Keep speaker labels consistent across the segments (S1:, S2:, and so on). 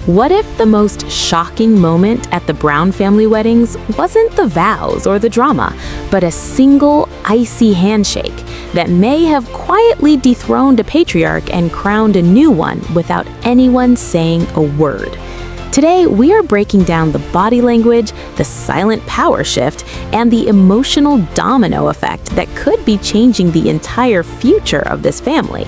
S1: What if the most shocking moment at the Brown family weddings wasn't the vows or the drama, but a single icy handshake that may have quietly dethroned a patriarch and crowned a new one without anyone saying a word? Today, we are breaking down the body language, the silent power shift, and the emotional domino effect that could be changing the entire future of this family.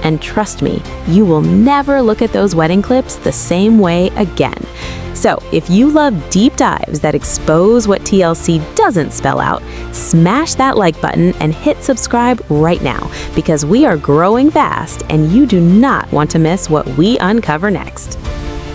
S1: And trust me, you will never look at those wedding clips the same way again. So, if you love deep dives that expose what TLC doesn't spell out, smash that like button and hit subscribe right now, because we are growing fast and you do not want to miss what we uncover next.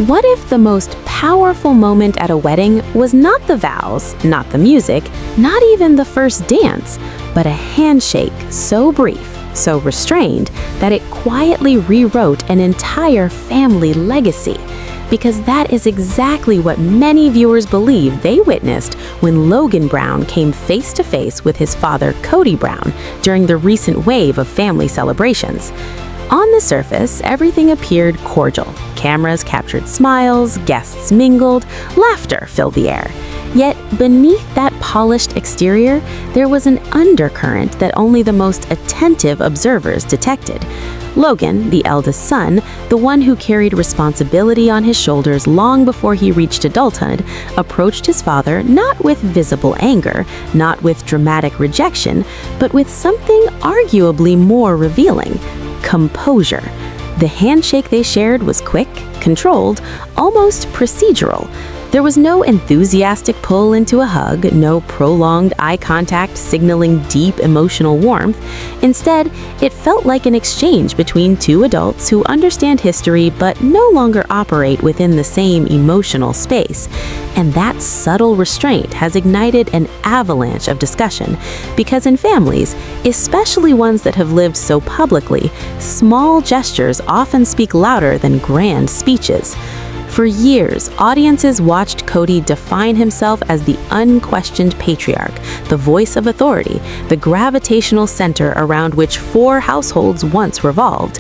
S1: What if the most powerful moment at a wedding was not the vows, not the music, not even the first dance, but a handshake so brief, so restrained, that it quietly rewrote an entire family legacy? Because that is exactly what many viewers believe they witnessed when Logan Brown came face to face with his father, Kody Brown, during the recent wave of family celebrations. On the surface, everything appeared cordial. Cameras captured smiles, guests mingled, laughter filled the air. Yet, beneath that polished exterior, there was an undercurrent that only the most attentive observers detected. Logan, the eldest son, the one who carried responsibility on his shoulders long before he reached adulthood, approached his father not with visible anger, not with dramatic rejection, but with something arguably more revealing: composure. The handshake they shared was quick, controlled, almost procedural. There was no enthusiastic pull into a hug, no prolonged eye contact signaling deep emotional warmth. Instead, it felt like an exchange between two adults who understand history but no longer operate within the same emotional space. And that subtle restraint has ignited an avalanche of discussion, because in families, especially ones that have lived so publicly, small gestures often speak louder than grand speeches. For years, audiences watched Kody define himself as the unquestioned patriarch, the voice of authority, the gravitational center around which 4 households once revolved.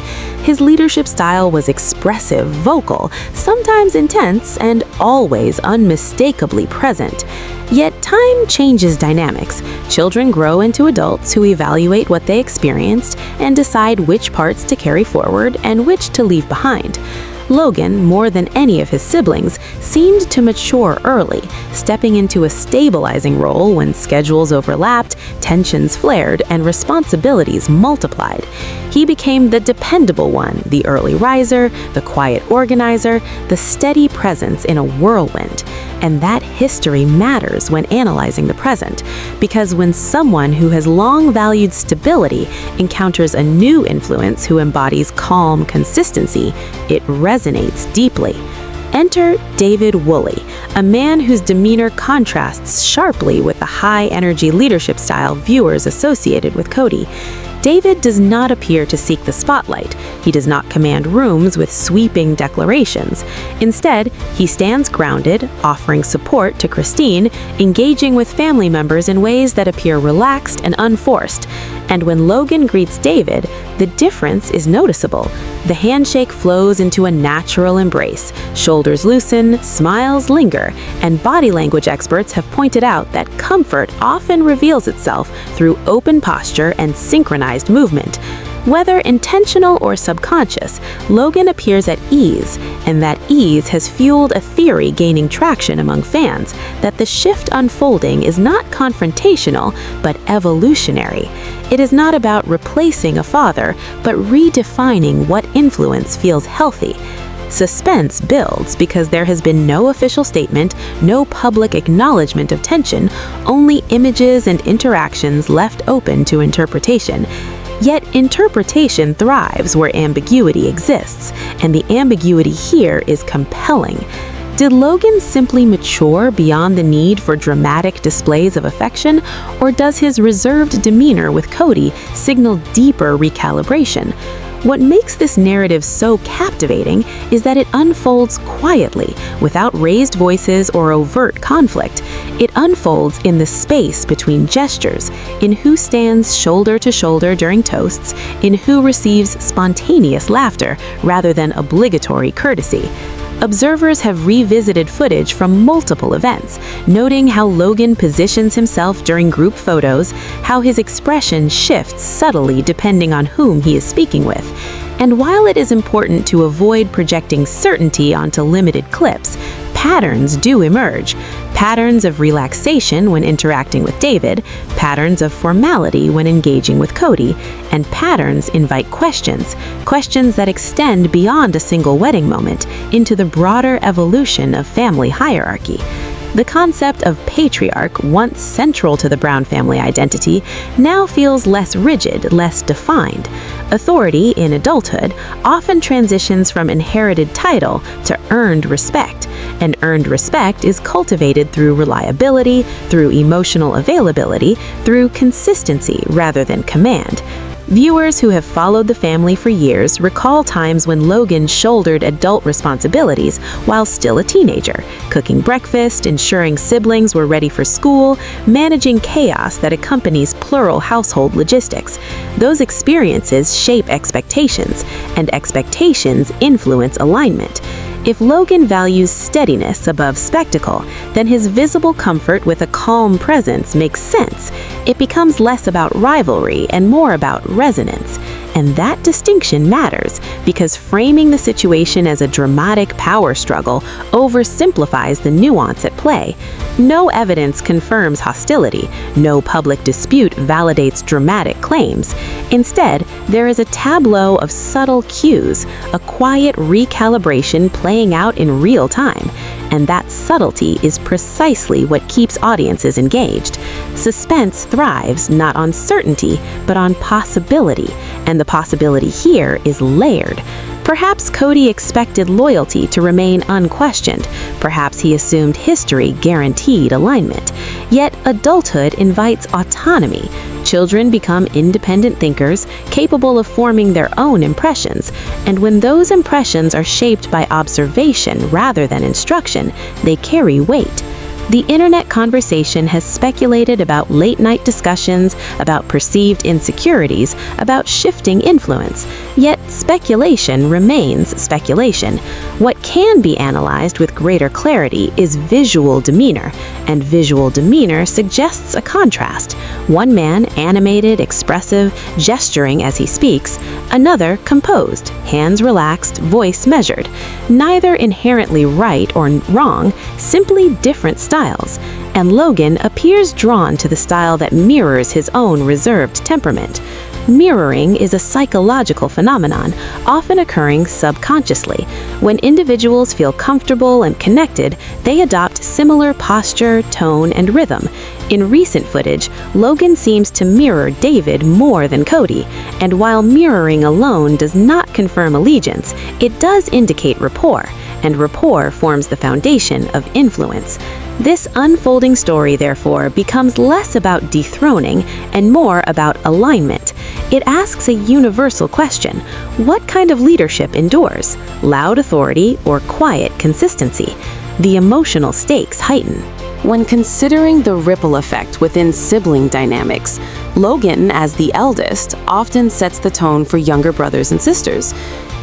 S1: His leadership style was expressive, vocal, sometimes intense, and always unmistakably present. Yet time changes dynamics. Children grow into adults who evaluate what they experienced and decide which parts to carry forward and which to leave behind. Logan, more than any of his siblings, seemed to mature early, stepping into a stabilizing role when schedules overlapped, tensions flared, and responsibilities multiplied. He became the dependable one, the early riser, the quiet organizer, the steady presence in a whirlwind. And that history matters when analyzing the present, because when someone who has long valued stability encounters a new influence who embodies calm consistency, it resonates deeply. Enter David Woolley, a man whose demeanor contrasts sharply with the high-energy leadership style viewers associated with Kody. David does not appear to seek the spotlight. He does not command rooms with sweeping declarations. Instead, he stands grounded, offering support to Christine, engaging with family members in ways that appear relaxed and unforced. And when Logan greets David, the difference is noticeable. The handshake flows into a natural embrace. Shoulders loosen, smiles linger, and body language experts have pointed out that comfort often reveals itself through open posture and synchronized movement. Whether intentional or subconscious, Logan appears at ease, and that ease has fueled a theory gaining traction among fans that the shift unfolding is not confrontational, but evolutionary. It is not about replacing a father, but redefining what influence feels healthy. Suspense builds because there has been no official statement, no public acknowledgement of tension, only images and interactions left open to interpretation. Yet interpretation thrives where ambiguity exists, and the ambiguity here is compelling. Did Logan simply mature beyond the need for dramatic displays of affection, or does his reserved demeanor with Kody signal deeper recalibration? What makes this narrative so captivating is that it unfolds quietly, without raised voices or overt conflict. It unfolds in the space between gestures, in who stands shoulder to shoulder during toasts, in who receives spontaneous laughter rather than obligatory courtesy. Observers have revisited footage from multiple events, noting how Logan positions himself during group photos, how his expression shifts subtly depending on whom he is speaking with. And while it is important to avoid projecting certainty onto limited clips, patterns do emerge. Patterns of relaxation when interacting with David, patterns of formality when engaging with Kody, and patterns invite questions that extend beyond a single wedding moment into the broader evolution of family hierarchy. The concept of patriarch, once central to the Brown family identity, now feels less rigid, less defined. Authority in adulthood often transitions from inherited title to earned respect, and earned respect is cultivated through reliability, through emotional availability, through consistency rather than command. Viewers who have followed the family for years recall times when Logan shouldered adult responsibilities while still a teenager, cooking breakfast, ensuring siblings were ready for school, managing chaos that accompanies plural household logistics. Those experiences shape expectations, and expectations influence alignment. If Logan values steadiness above spectacle, then his visible comfort with a calm presence makes sense. It becomes less about rivalry and more about resonance. And that distinction matters because framing the situation as a dramatic power struggle oversimplifies the nuance at play. No evidence confirms hostility. No public dispute validates dramatic claims. Instead, there is a tableau of subtle cues, a quiet recalibration playing out in real time. And that subtlety is precisely what keeps audiences engaged. Suspense thrives not on certainty, but on possibility, and the possibility here is layered. Perhaps Kody expected loyalty to remain unquestioned. Perhaps he assumed history guaranteed alignment. Yet adulthood invites autonomy. Children become independent thinkers, capable of forming their own impressions, and when those impressions are shaped by observation rather than instruction, they carry weight. The internet conversation has speculated about late-night discussions, about perceived insecurities, about shifting influence. Yet speculation remains speculation. What can be analyzed with greater clarity is visual demeanor, and visual demeanor suggests a contrast. One man animated, expressive, gesturing as he speaks, another composed, hands relaxed, voice measured. Neither inherently right or wrong, simply different styles, and Logan appears drawn to the style that mirrors his own reserved temperament. Mirroring is a psychological phenomenon, often occurring subconsciously. When individuals feel comfortable and connected, they adopt similar posture, tone, and rhythm. In recent footage, Logan seems to mirror David more than Kody, and while mirroring alone does not confirm allegiance, it does indicate rapport, and rapport forms the foundation of influence. This unfolding story, therefore, becomes less about dethroning and more about alignment. It asks a universal question: what kind of leadership endures? Loud authority or quiet consistency? The emotional stakes heighten. When considering the ripple effect within sibling dynamics, Logan, as the eldest, often sets the tone for younger brothers and sisters.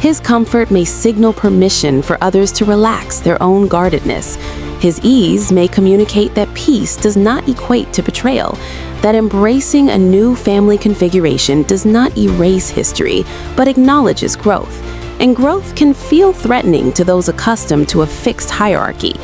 S1: His comfort may signal permission for others to relax their own guardedness. His ease may communicate that peace does not equate to betrayal, that embracing a new family configuration does not erase history, but acknowledges growth. And growth can feel threatening to those accustomed to a fixed hierarchy.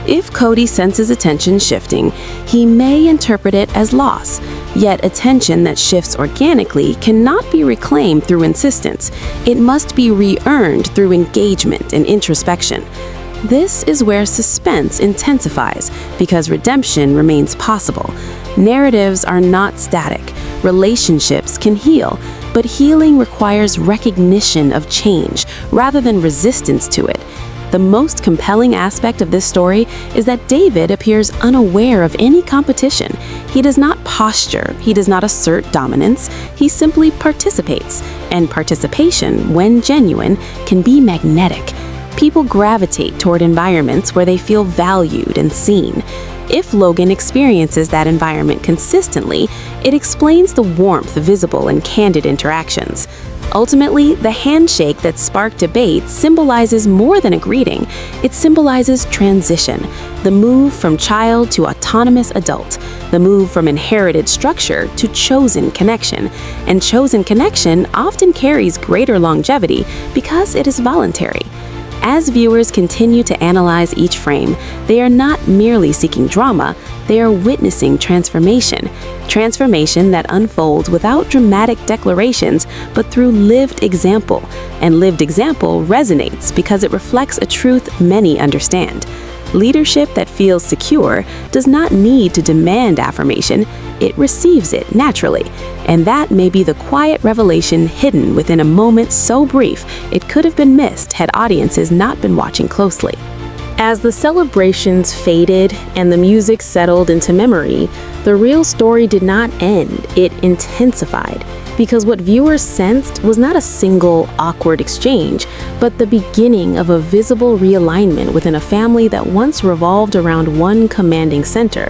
S1: If Kody senses attention shifting, he may interpret it as loss. Yet attention that shifts organically cannot be reclaimed through insistence. It must be re-earned through engagement and introspection. This is where suspense intensifies because redemption remains possible. Narratives are not static. Relationships can heal, but healing requires recognition of change rather than resistance to it. The most compelling aspect of this story is that David appears unaware of any competition. He does not posture, he does not assert dominance, he simply participates. And participation, when genuine, can be magnetic. People gravitate toward environments where they feel valued and seen. If Logan experiences that environment consistently, it explains the warmth visible in candid interactions. Ultimately, the handshake that sparked debate symbolizes more than a greeting. It symbolizes transition, the move from child to autonomous adult, the move from inherited structure to chosen connection. And chosen connection often carries greater longevity because it is voluntary. As viewers continue to analyze each frame, they are not merely seeking drama, they are witnessing transformation. Transformation that unfolds without dramatic declarations, but through lived example. And lived example resonates because it reflects a truth many understand. Leadership that feels secure does not need to demand affirmation, it receives it naturally. And that may be the quiet revelation hidden within a moment so brief it could have been missed had audiences not been watching closely. As the celebrations faded and the music settled into memory, the real story did not end, it intensified. Because what viewers sensed was not a single awkward exchange, but the beginning of a visible realignment within a family that once revolved around one commanding center.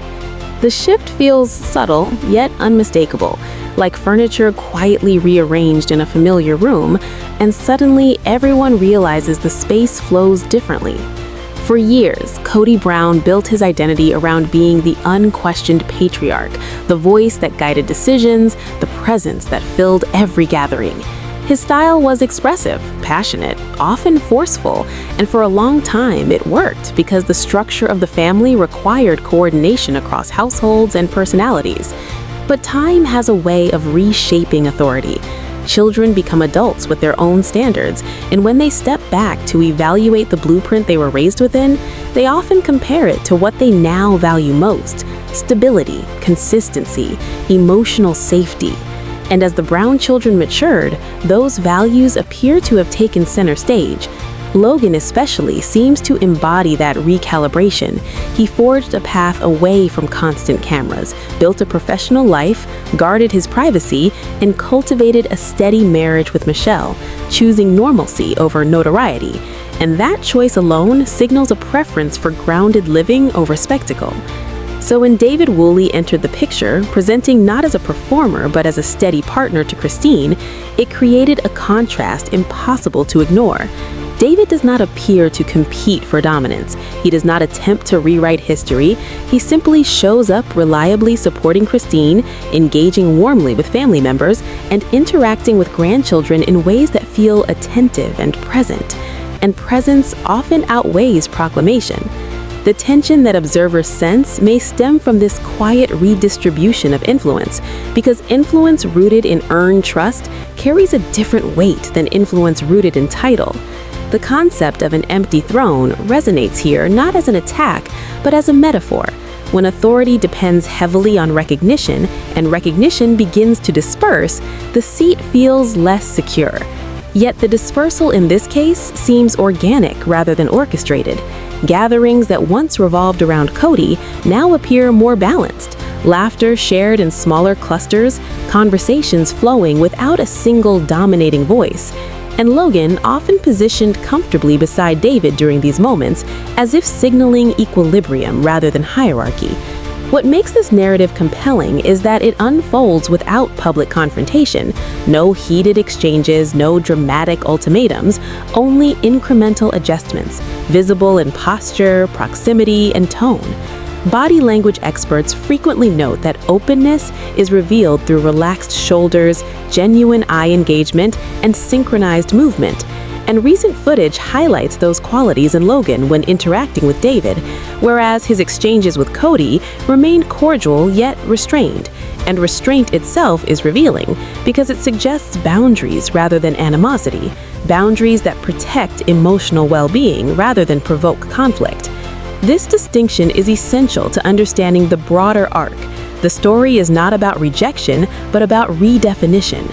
S1: The shift feels subtle, yet unmistakable, like furniture quietly rearranged in a familiar room, and suddenly everyone realizes the space flows differently. For years, Kody Brown built his identity around being the unquestioned patriarch, the voice that guided decisions, the presence that filled every gathering. His style was expressive, passionate, often forceful, and for a long time it worked because the structure of the family required coordination across households and personalities. But time has a way of reshaping authority. Children become adults with their own standards, and when they step back to evaluate the blueprint they were raised within, they often compare it to what they now value most: stability, consistency, emotional safety. And as the Brown children matured, those values appear to have taken center stage. Logan especially seems to embody that recalibration. He forged a path away from constant cameras, built a professional life, guarded his privacy, and cultivated a steady marriage with Michelle, choosing normalcy over notoriety. And that choice alone signals a preference for grounded living over spectacle. So when David Woolley entered the picture, presenting not as a performer but as a steady partner to Christine, it created a contrast impossible to ignore. David does not appear to compete for dominance. He does not attempt to rewrite history. He simply shows up reliably supporting Christine, engaging warmly with family members, and interacting with grandchildren in ways that feel attentive and present. And presence often outweighs proclamation. The tension that observers sense may stem from this quiet redistribution of influence, because influence rooted in earned trust carries a different weight than influence rooted in title. The concept of an empty throne resonates here not as an attack, but as a metaphor. When authority depends heavily on recognition, and recognition begins to disperse, the seat feels less secure. Yet the dispersal in this case seems organic rather than orchestrated. Gatherings that once revolved around Kody now appear more balanced. Laughter shared in smaller clusters, conversations flowing without a single dominating voice. And Logan often positioned comfortably beside David during these moments, as if signaling equilibrium rather than hierarchy. What makes this narrative compelling is that it unfolds without public confrontation. No heated exchanges, no dramatic ultimatums, only incremental adjustments, visible in posture, proximity, and tone. Body language experts frequently note that openness is revealed through relaxed shoulders, genuine eye engagement, and synchronized movement. And recent footage highlights those qualities in Logan when interacting with David, whereas his exchanges with Kody remained cordial yet restrained. And restraint itself is revealing because it suggests boundaries rather than animosity, boundaries that protect emotional well-being rather than provoke conflict. This distinction is essential to understanding the broader arc. The story is not about rejection, but about redefinition.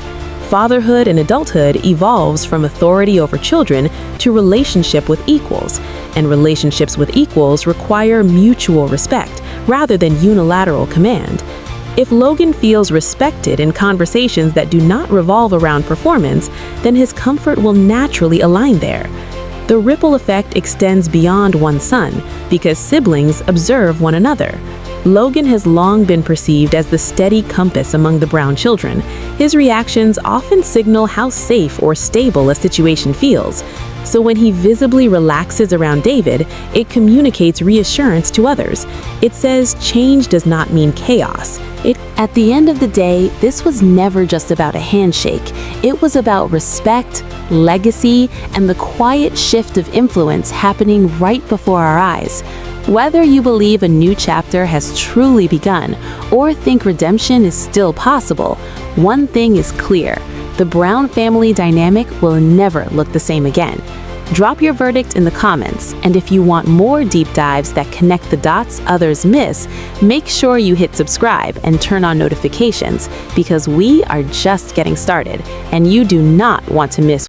S1: Fatherhood and adulthood evolves from authority over children to relationship with equals, and relationships with equals require mutual respect rather than unilateral command. If Logan feels respected in conversations that do not revolve around performance, then his comfort will naturally align there. The ripple effect extends beyond one son because siblings observe one another. Logan has long been perceived as the steady compass among the Brown children. His reactions often signal how safe or stable a situation feels. So when he visibly relaxes around David, it communicates reassurance to others. It says change does not mean chaos. At the end of the day, this was never just about a handshake. It was about respect, legacy, and the quiet shift of influence happening right before our eyes. Whether you believe a new chapter has truly begun or think redemption is still possible, one thing is clear: the Brown family dynamic will never look the same again. Drop your verdict in the comments, and if you want more deep dives that connect the dots others miss, make sure you hit subscribe and turn on notifications, because we are just getting started, and you do not want to miss